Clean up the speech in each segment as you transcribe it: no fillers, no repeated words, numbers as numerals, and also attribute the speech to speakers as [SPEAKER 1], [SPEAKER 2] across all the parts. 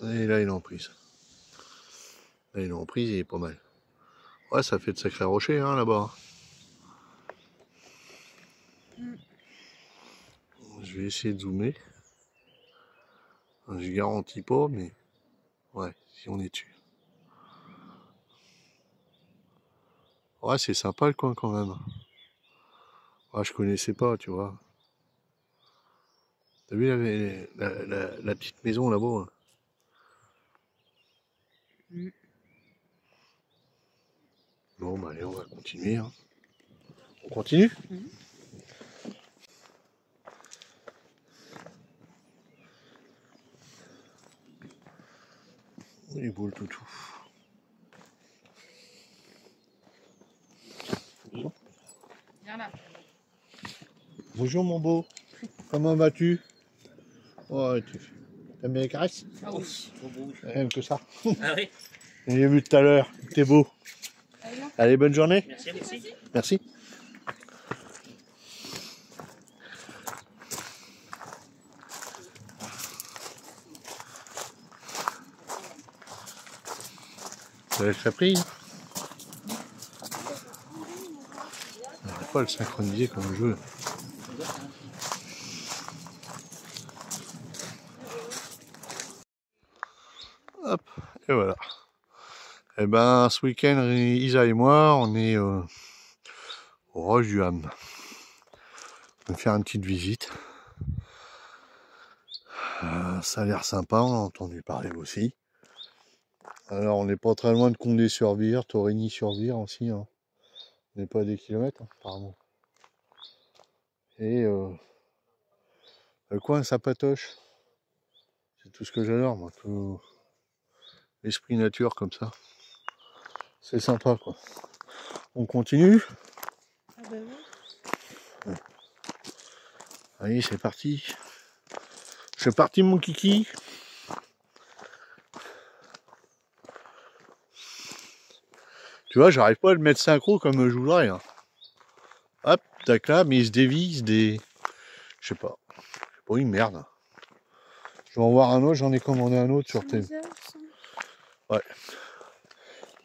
[SPEAKER 1] Et là, il est en prise. Là, il est en prise, il est pas mal. Ouais, ça fait de sacrés rochers, hein, là-bas. Je vais essayer de zoomer. Je garantis pas, mais ouais, si on est dessus. Ouais, c'est sympa le coin quand même. Ouais, je connaissais pas, tu vois. T'as vu la petite maison là-bas? Bon, bah allez, on va continuer. Hein. On continue? Il est beau le toutou. Bonjour mon beau. Comment vas-tu? Ouais, t'aimes bien les caresses?
[SPEAKER 2] Ah oui.
[SPEAKER 1] Rien que ça.
[SPEAKER 2] Ah oui.
[SPEAKER 1] J'ai vu tout à l'heure. T'es beau. Allez, bonne journée.
[SPEAKER 2] Merci, merci.
[SPEAKER 1] Merci. Ça va être pris. On va pas le synchroniser comme jeu. Hop, et voilà. Et ben, ce week-end, Isa et moi, on est au Roche du Ham. On va faire une petite visite. Ça a l'air sympa, on a entendu parler aussi. Alors, on n'est pas très loin de Condé-sur-Vire, Torigny-sur-Vire aussi. Hein. On n'est pas à des kilomètres, hein, apparemment. Et le coin, ça patoche. C'est tout ce que j'adore, moi. Tout l'esprit nature comme ça. C'est sympa, quoi. On continue?
[SPEAKER 3] Ah bah oui.
[SPEAKER 1] Allez, c'est parti. C'est parti, mon kiki. Tu vois, j'arrive pas à le mettre synchro comme je voudrais. Hein. Hop, tac là, mais il se dévise des... Je sais pas. Oh, une merde. Je vais en voir un autre, j'en ai commandé un autre sur tes... Ouais.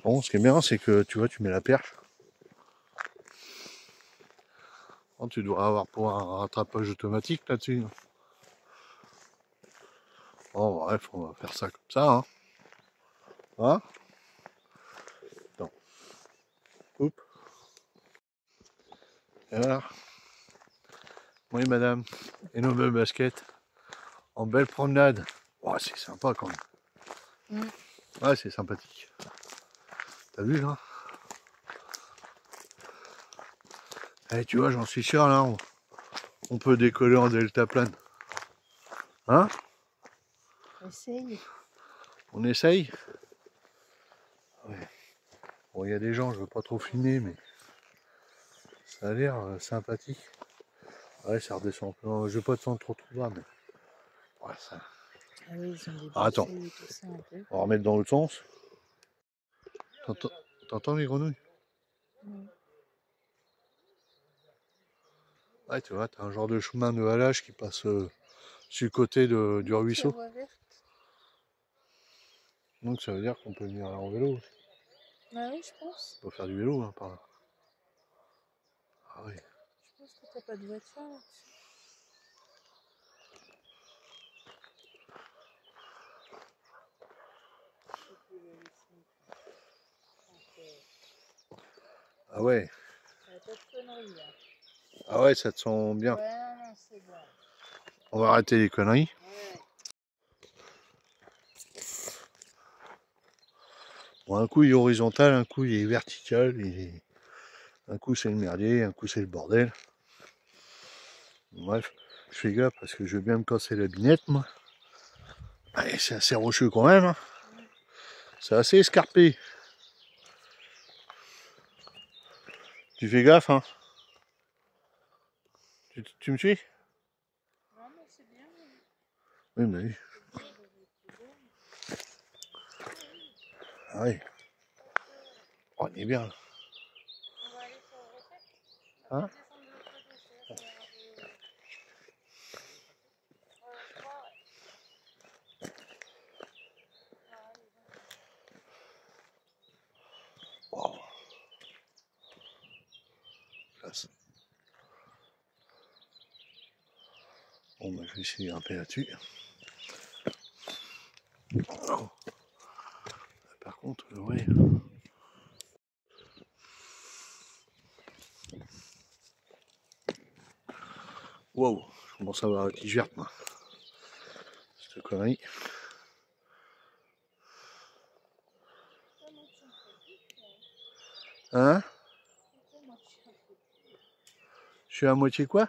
[SPEAKER 1] Bon, ce qui est bien, c'est que tu vois, tu mets la perche. Bon, tu dois avoir pour un rattrapage automatique là-dessus. Bon, bref, on va faire ça comme ça. Hein, hein. Attends. Oups. Et voilà. Oui, madame. Et nos belles baskets. En belle promenade. Oh, c'est sympa quand même. Ouais, c'est sympathique. T'as vu là? Eh, tu vois, j'en suis sûr là, on peut décoller en deltaplane. Hein?
[SPEAKER 3] Essaye.
[SPEAKER 1] On essaye? Ouais. Bon, il y a des gens, je veux pas trop filmer, mais ça a l'air sympathique. Ouais, ça redescend. Non, je vais pas descendre trop bas, mais. Ouais, ça...
[SPEAKER 3] Ah oui, ils ont des
[SPEAKER 1] Ah, attends.
[SPEAKER 3] feuilles et tout ça un peu.
[SPEAKER 1] On va remettre dans l'autre sens. T'entends les grenouilles? Ouais, tu vois, t'as un genre de chemin de halage qui passe sur le côté du ruisseau. Donc ça veut dire qu'on peut venir là en vélo.
[SPEAKER 3] Bah oui, je pense.
[SPEAKER 1] On peut faire du vélo hein, par là. Ah oui.
[SPEAKER 3] Je pense que t'as pas de voiture là-dessus.
[SPEAKER 1] Ah ouais.
[SPEAKER 3] Pas de conneries là.
[SPEAKER 1] Ah ouais, ça te sent bien.
[SPEAKER 3] Ouais, non, c'est bon.
[SPEAKER 1] On va arrêter les conneries.
[SPEAKER 3] Ouais.
[SPEAKER 1] Bon, un coup il est horizontal, un coup il est vertical. Un coup c'est le merdier, un coup c'est le bordel. Bref, je fais gaffe parce que je veux bien me casser la binette moi. Allez, c'est assez rocheux quand même. Hein. C'est assez escarpé. Tu fais gaffe, hein. Tu me suis?
[SPEAKER 3] Non, mais c'est bien.
[SPEAKER 1] Oui, mais oui. Ah oui. Oh, on est bien.
[SPEAKER 3] On va aller sur le rocher.
[SPEAKER 1] Hein?
[SPEAKER 3] Descendre de l'autre côté, ça ira un peu. Je crois, ouais.
[SPEAKER 1] Bon, bah, je vais essayer de grimper là-dessus. Oh. Par contre, ouais. Wow, je commence à avoir la tige verte, moi. Cette connerie. Hein? Je suis à moitié quoi?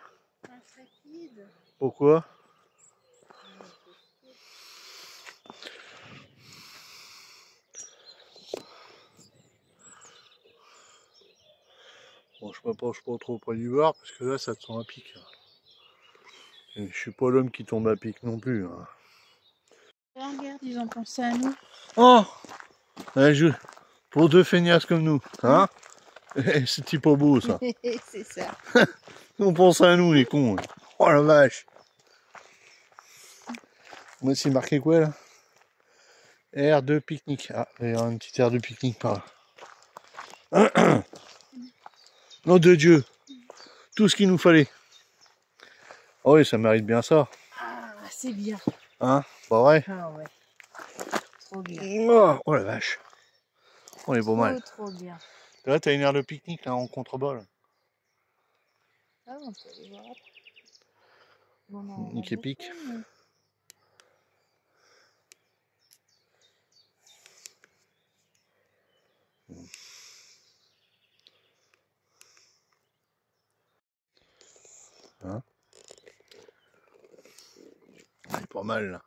[SPEAKER 1] Pourquoi? Bon, je m'approche pas trop près du bord parce que là ça te sent à pic. Et je suis pas l'homme qui tombe à pic non plus. Hein.
[SPEAKER 3] Regarde, ils ont pensé à nous.
[SPEAKER 1] Oh! Pour deux feignasses comme nous, hein? C'est pas beau ça.
[SPEAKER 3] C'est ça.
[SPEAKER 1] On pense à nous les cons. Oh la vache! Moi c'est marqué quoi là? Aire de pique-nique. Ah, il y a une petite aire de pique-nique par là. Nom de Dieu! Tout ce qu'il nous fallait. Oh oui, ça mérite bien ça.
[SPEAKER 3] Ah, c'est bien.
[SPEAKER 1] Hein? Pas vrai?
[SPEAKER 3] Ah ouais. Trop bien.
[SPEAKER 1] Oh la vache. On est pas mal.
[SPEAKER 3] Trop bien.
[SPEAKER 1] Là, t'as une aire de pique-nique là en contrebas.
[SPEAKER 3] Ah, on peut aller voir après. Bon,
[SPEAKER 1] Nique et pique. Hein? On est pas mal là.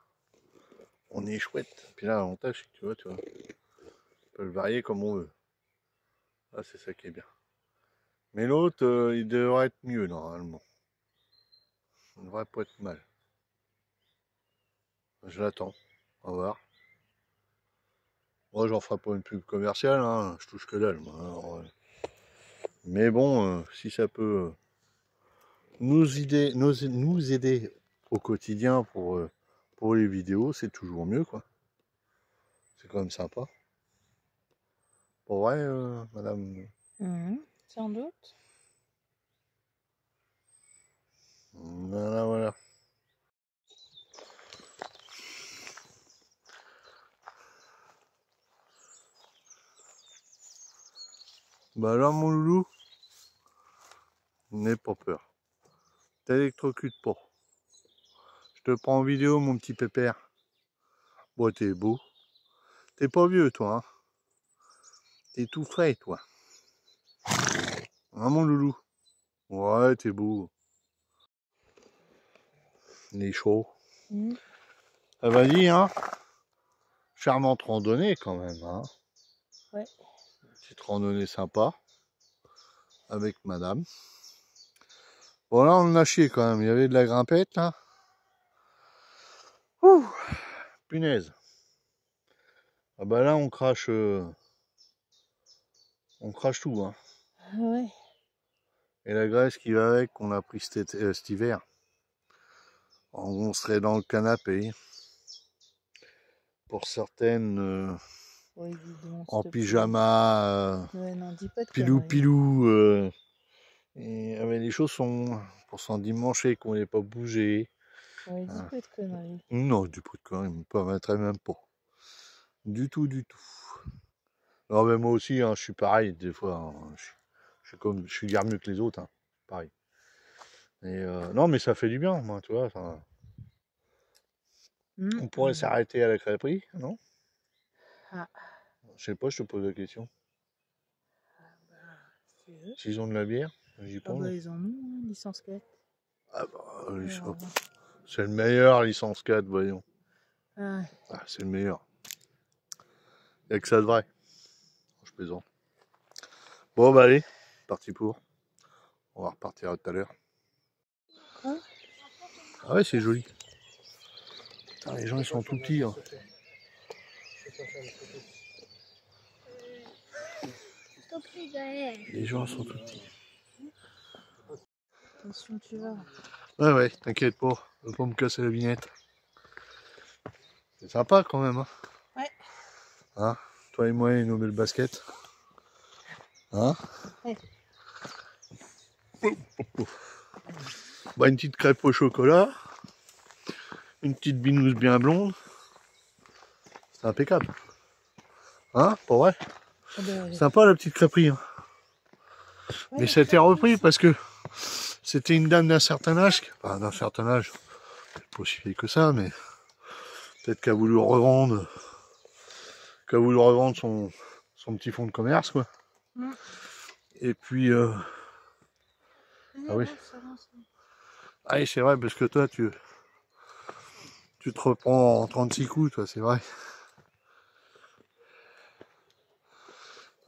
[SPEAKER 1] On est chouette. Puis là, l'avantage, c'est que tu vois, on peut le varier comme on veut. Ah, c'est ça qui est bien. Mais l'autre, il devrait être mieux normalement. Il devrait pas être mal. Je l'attends. On va voir. Moi, j'en ferai pas une pub commerciale, hein. Je touche que dalle. Moi. Alors, mais bon, si ça peut nous aider au quotidien pour les vidéos, c'est toujours mieux, quoi. C'est quand même sympa. Pour vrai, madame.
[SPEAKER 3] Sans doute.
[SPEAKER 1] Voilà, voilà. Bah là, mon loulou, n'aie pas peur. T'électrocute pas. Je te prends en vidéo, mon petit pépère. Bon, t'es beau. T'es pas vieux, toi. Hein. T'es tout frais, toi. Hein, mon loulou? Ouais, t'es beau. Il est chaud. Ah, vas-y, hein. Charmante randonnée, quand même, hein.
[SPEAKER 3] Ouais.
[SPEAKER 1] Petite randonnée sympa. Avec madame. Bon, là, on en a chié, quand même. Il y avait de la grimpette, là. Ouh, punaise. Ah bah là, on crache tout, hein.
[SPEAKER 3] Ouais.
[SPEAKER 1] Et la graisse qui va avec, qu'on a pris cet hiver. On serait dans le canapé. Pour certaines,
[SPEAKER 3] Ouais, dis donc,
[SPEAKER 1] en
[SPEAKER 3] s'il te plaît.
[SPEAKER 1] pyjama,
[SPEAKER 3] Ouais, non, dis pas de
[SPEAKER 1] pilou
[SPEAKER 3] conneries.
[SPEAKER 1] pilou, et avec les chaussons pour s'en dimancher, qu'on n'ait pas bougé.
[SPEAKER 3] Ouais, dis pas de conneries.
[SPEAKER 1] Non, du pot de corps, il me permettrait même pas. Du tout, du tout. Non, mais moi aussi, hein, je suis pareil, des fois. Hein, je suis guère mieux que les autres, hein, pareil. Et non, mais ça fait du bien, moi, tu vois. On pourrait s'arrêter à la crêperie, non?
[SPEAKER 3] Ah.
[SPEAKER 1] Je sais pas, je te pose la question.
[SPEAKER 3] Si tu veux.
[SPEAKER 1] S'ils ont de la bière, j'y
[SPEAKER 3] Ah
[SPEAKER 1] pense.
[SPEAKER 3] bah ils en ont, hein, licence 4.
[SPEAKER 1] Ah bah, c'est le meilleur, licence 4, voyons.
[SPEAKER 3] Ah.
[SPEAKER 1] Ah, c'est le meilleur. Il n'y a que ça de vrai. Je plaisante. Bon, bah allez, parti pour. On va repartir tout à l'heure.
[SPEAKER 3] Quoi?
[SPEAKER 1] Ah ouais, c'est joli. Putain, les gens, ils sont tout petits. Hein. Les gens sont tout petits.
[SPEAKER 3] Attention, tu vas.
[SPEAKER 1] Ouais, t'inquiète pas. Je vais pas me casser la vignette. C'est sympa quand même. Hein.
[SPEAKER 3] Ouais.
[SPEAKER 1] Hein, toi et moi et nos belles baskets. Hein?
[SPEAKER 3] Ouais.
[SPEAKER 1] Bah, une petite crêpe au chocolat. une petite binouse bien blonde. C'est impeccable. Hein, pas vrai?
[SPEAKER 3] Ah ben,
[SPEAKER 1] Sympa la petite crêperie. Hein.
[SPEAKER 3] ouais,
[SPEAKER 1] Mais ça a été repris parce que c'était une dame d'un certain âge. Enfin, d'un certain âge. Pas aussi vieille que ça, mais peut-être qu'elle a voulu revendre. Qu'elle a voulu revendre son petit fonds de commerce, quoi.
[SPEAKER 3] Mm.
[SPEAKER 1] Et puis. Ah oui. Ah oui, c'est vrai, parce que toi, tu te reprends en 36 coups, toi, c'est vrai.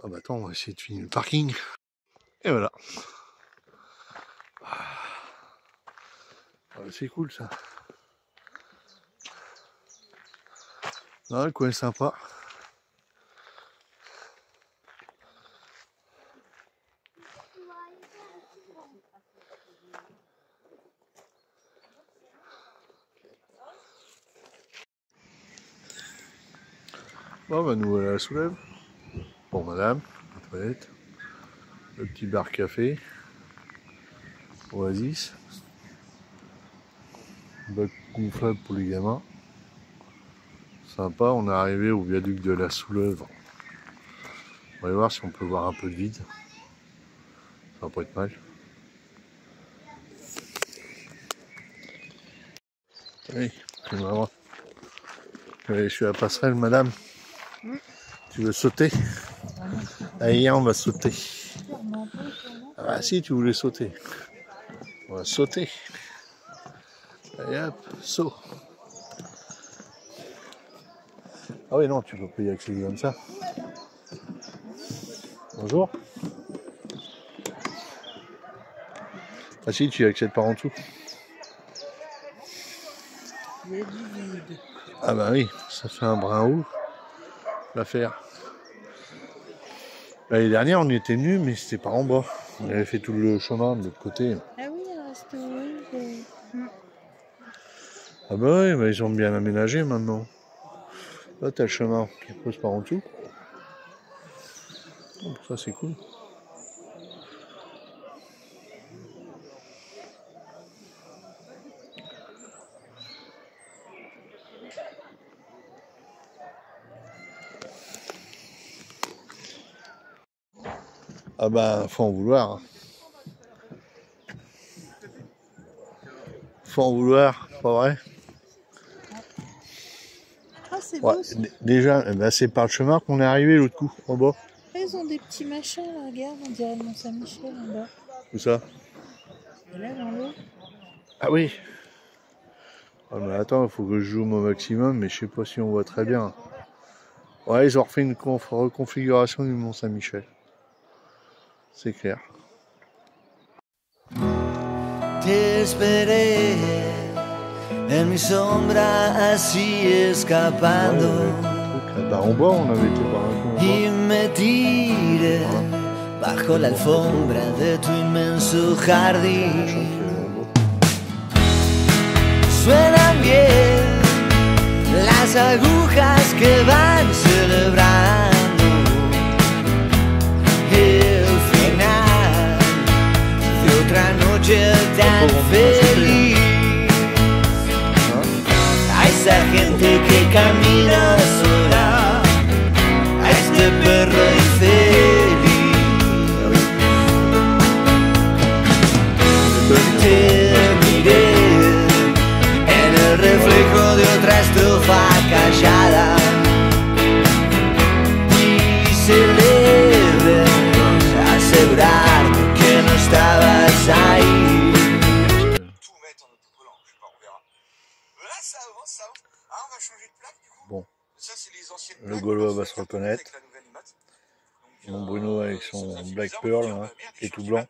[SPEAKER 1] Ah bah attends, on va essayer de finir le parking. Et voilà. Ah, c'est cool ça. Ah, le coin est sympa. Bon bah nous voilà à la soulève. Pour madame, la toilette. Le petit bar café. Oasis. Bac gonflable pour les gamins. Sympa, on est arrivé au viaduc de la Soulève. On va voir si on peut voir un peu de vide. Ça va pas être mal. Oui, c'est marrant. Je suis à la passerelle, madame. Tu veux sauter? Allez, on va sauter. Ah si, tu voulais sauter. On va sauter. Allez hop, saut. Ah oui, non, tu peux pas y accéder comme ça. Bonjour. Ah si, tu y accèdes par en dessous.
[SPEAKER 3] Il y a du vide.
[SPEAKER 1] Ah bah oui, ça fait un brin haut. L'affaire. L'année dernière, on y était venus, mais c'était pas en bas. On avait fait tout le chemin de l'autre côté.
[SPEAKER 3] Ah oui, il reste oui.
[SPEAKER 1] Ah bah oui, bah ils ont bien aménagé maintenant. Là, t'as le chemin qui pose par en dessous. Donc ça, c'est cool. Ah bah, faut en vouloir. Hein. Faut en vouloir, pas vrai?
[SPEAKER 3] Ah, c'est
[SPEAKER 1] Ouais,
[SPEAKER 3] beau ça.
[SPEAKER 1] déjà, bah, c'est par le chemin qu'on est arrivé l'autre coup, en bas.
[SPEAKER 3] Ah, ils ont des petits machins là, regarde, on dirait le Mont-Saint-Michel en bas.
[SPEAKER 1] Où ça?
[SPEAKER 3] Et là, dans l'eau.
[SPEAKER 1] Ah oui. Ah mais attends, il faut que je zoome au maximum, mais je sais pas si on voit très bien. Ouais, ils ont refait une reconfiguration du Mont-Saint-Michel. C'est clair.
[SPEAKER 2] Te esperé en mi sombra así escapando
[SPEAKER 1] Bah, en bas, on avait été par un coup en bas.
[SPEAKER 2] y me tiré bajo la alfombra de tu inmenso jardín. Suenan bien las agujas que van celebrando el final de otra noche tan feliz. A esa gente que camina sola, a este perro infeliz. Te miré en el reflejo de otra estrofa callada y celebré asegurar que no estabas ahí. Tout mettre en autocollant, je sais pas, on verra. Là ça avance, ça avance. Ah, on va changer de plaque du coup.
[SPEAKER 1] Bon.
[SPEAKER 2] Ça c'est les anciennes
[SPEAKER 1] Le
[SPEAKER 2] plaques.
[SPEAKER 1] Gaulois va se reconnaître.
[SPEAKER 2] Avec la nouvelle IMAT. Donc,
[SPEAKER 1] Mon Bruno avec son Black Pearl, hein, qui est tout blanc.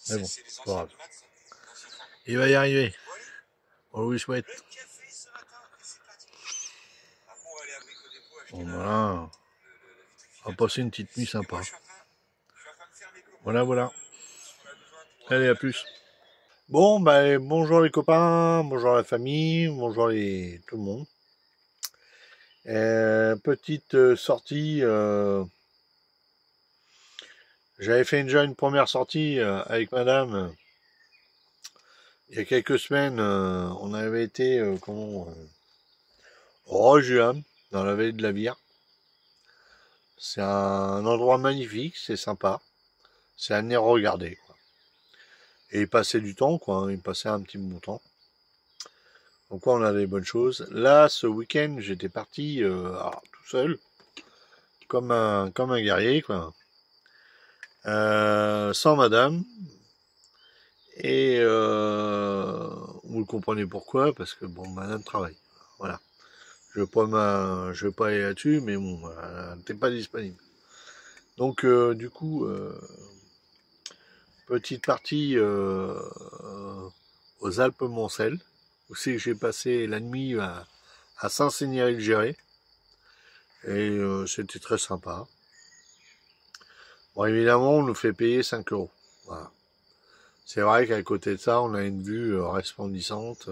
[SPEAKER 1] Mais bon, c'est pas grave. Il va y arriver. On lui souhaite. Bon, voilà. On va passer une petite nuit sympa. Voilà, voilà. Allez, à plus. Bon, bah, bonjour les copains, bonjour la famille, bonjour tout le monde. Petite sortie. J'avais fait déjà une première sortie avec madame il y a quelques semaines, on avait été au Roche-du-Ham, dans la vallée de la Vire. C'est un endroit magnifique, c'est sympa. C'est à venir regarder, quoi. Et il passait du temps, quoi, hein, il passait un petit bon temps. Donc on a des bonnes choses. Là, ce week-end, j'étais parti tout seul, comme un guerrier, quoi. Sans madame. Et vous le comprenez pourquoi, parce que bon, madame travaille. Voilà. Je vais pas aller là-dessus, mais bon, t'es pas disponible. Donc du coup, petite partie aux Alpes-Moncel, où c'est que j'ai passé la nuit à Saint-Seigneur-le-Géré. Et c'était très sympa. Bon, évidemment, on nous fait payer 5 €. Voilà. C'est vrai qu'à côté de ça, on a une vue resplendissante.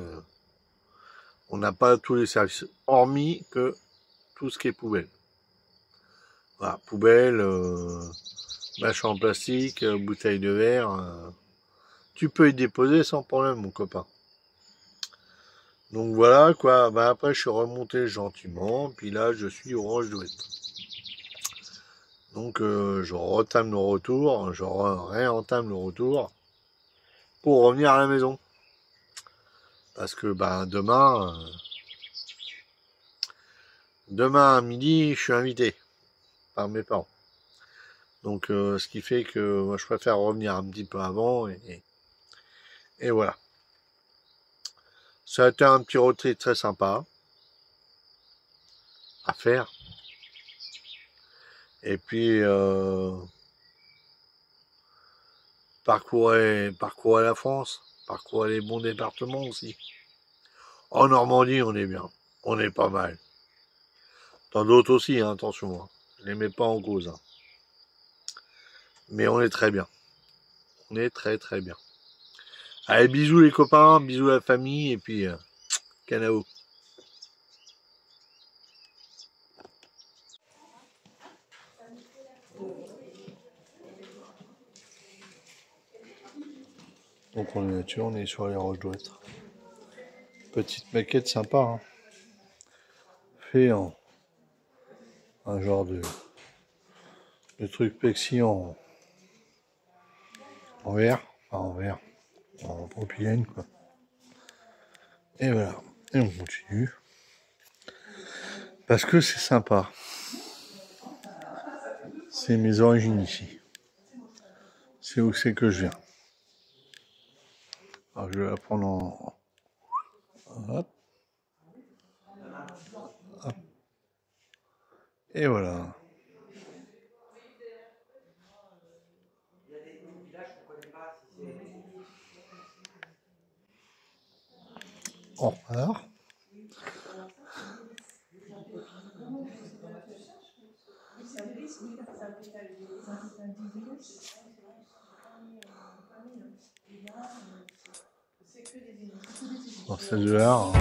[SPEAKER 1] On n'a pas tous les services, hormis que tout ce qui est poubelle. Voilà, poubelle, bâche en plastique, bouteille de verre. Tu peux y déposer sans problème, mon copain. Donc voilà, quoi. Bah, après, je suis remonté gentiment. Puis là, je suis au Roche-d'Ouette. Donc, je retame le retour. Je réentame le retour pour revenir à la maison. Parce que bah, demain à midi, je suis invité par mes parents. Donc ce qui fait que moi je préfère revenir un petit peu avant et voilà. Ça a été un petit road trip très sympa à faire. Et puis parcourir la France, parcourir les bons départements aussi. En Normandie, on est bien, on est pas mal. Dans d'autres aussi, hein, attention, hein. Je les mets pas en cause. Hein. Mais on est très bien. On est très très bien. Allez, bisous les copains, bisous la famille, et puis canao. Donc on est là-dessus, on est sur les Roches-d'Ouette. Petite maquette sympa, hein. Fait en un genre de truc plexi en verre, enfin en verre, en propylène, quoi. Et voilà, et on continue. Parce que c'est sympa. C'est mes origines ici. C'est où c'est que je viens. Alors je vais la prendre en... Hop. Hop. Et voilà. On repart. Bon, c'est dehors.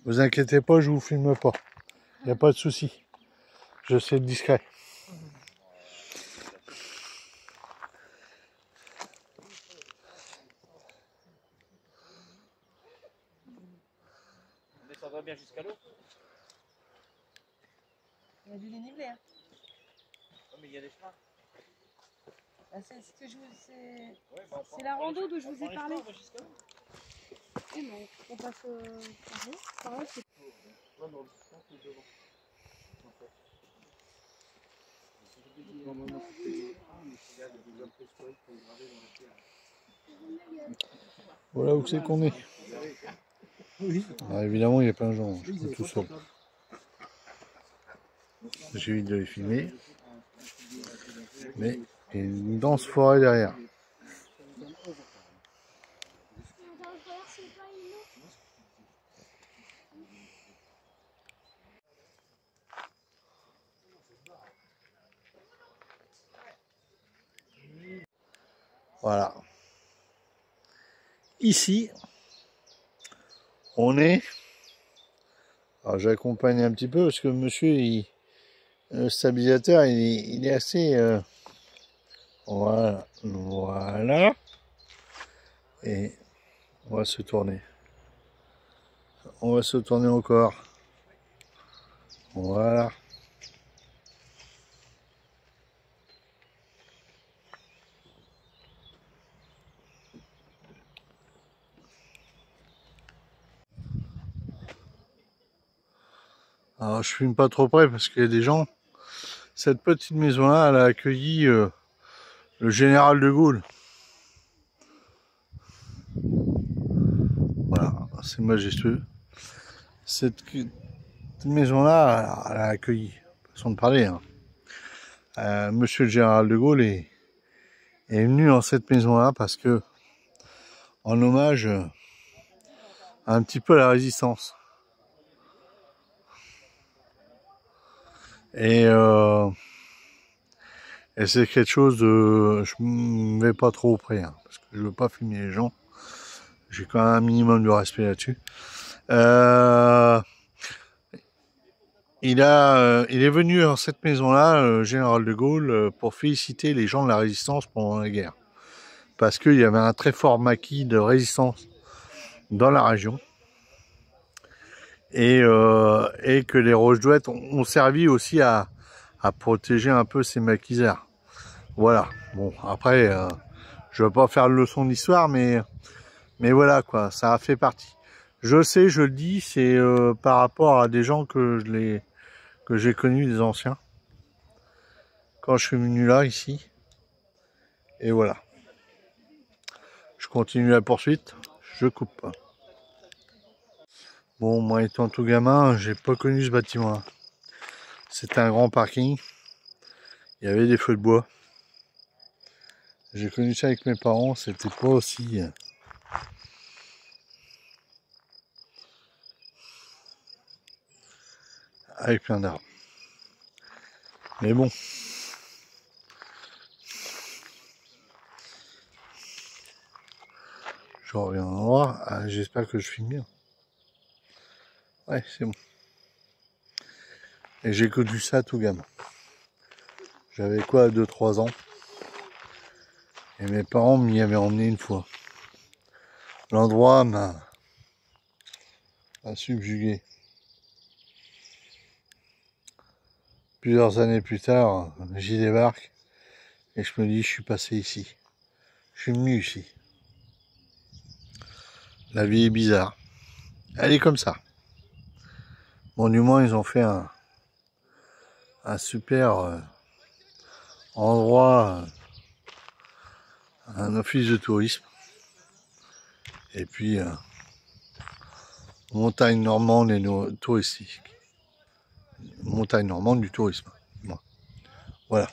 [SPEAKER 1] Vous inquiétez pas, je vous filme pas. Il n'y a pas de souci. Je sais être discret.
[SPEAKER 4] On descendra bien jusqu'à l'eau.
[SPEAKER 3] Il y a du dénivelé. Hein.
[SPEAKER 4] Oh, mais il y a des chemins.
[SPEAKER 3] Bah, c'est ce que je vous.
[SPEAKER 4] Ouais, bah,
[SPEAKER 3] C'est la rando dont je vous ai
[SPEAKER 4] les
[SPEAKER 3] parlé.
[SPEAKER 4] chemins, on va jusqu'à l'eau.
[SPEAKER 3] Oui, mais on passe par là, c'est.
[SPEAKER 4] Ouais, mais on pense que devant. En fait.
[SPEAKER 1] Voilà où c'est qu'on est. Alors, évidemment, il y a plein de gens. Je suis tout seul. J'évite de les filmer. Mais il y a une dense forêt derrière. Voilà. Ici, on est. Alors j'accompagne un petit peu parce que monsieur, le stabilisateur, il est assez. Voilà. Voilà. Et on va se tourner. On va se tourner encore. Voilà. Alors je filme pas trop près parce qu'il y a des gens. Cette petite maison-là, elle a accueilli le général de Gaulle. Voilà, c'est majestueux. Cette maison-là, elle a accueilli, façon de parler. Hein. Monsieur le général de Gaulle est venu dans cette maison-là parce que, en hommage un petit peu à la résistance. Et c'est quelque chose de... Je ne vais pas trop près, hein, parce que je veux pas filmer les gens. J'ai quand même un minimum de respect là-dessus. Il est venu dans cette maison-là, général de Gaulle, pour féliciter les gens de la résistance pendant la guerre. Parce qu'il y avait un très fort maquis de résistance dans la région. Et que les roches-douettes ont servi aussi à protéger un peu ces maquisards. Voilà. Bon, après, je ne veux pas faire le leçon d'histoire, mais voilà, quoi, ça a fait partie. Je sais, je le dis, c'est par rapport à des gens que j'ai connus, des anciens, quand je suis venu là, ici. Et voilà. Je continue la poursuite, je coupe pas. Bon, moi étant tout gamin, j'ai pas connu ce bâtiment-là. C'était un grand parking. Il y avait des feux de bois. J'ai connu ça avec mes parents, c'était pas aussi... avec plein d'arbres. Mais bon. Je reviens en endroit. Ah, j'espère que je filme bien. Ouais, c'est bon. Et j'ai connu ça tout gamin. J'avais quoi, 2-3 ans. Et mes parents m'y avaient emmené une fois. L'endroit m'a subjugué. Plusieurs années plus tard, j'y débarque. Et je me dis, je suis passé ici. Je suis venu ici. La vie est bizarre. Elle est comme ça. Bon, du moins, ils ont fait un super endroit, un office de tourisme. Et puis, montagne normande et touristique. Montagne normande du tourisme. Voilà.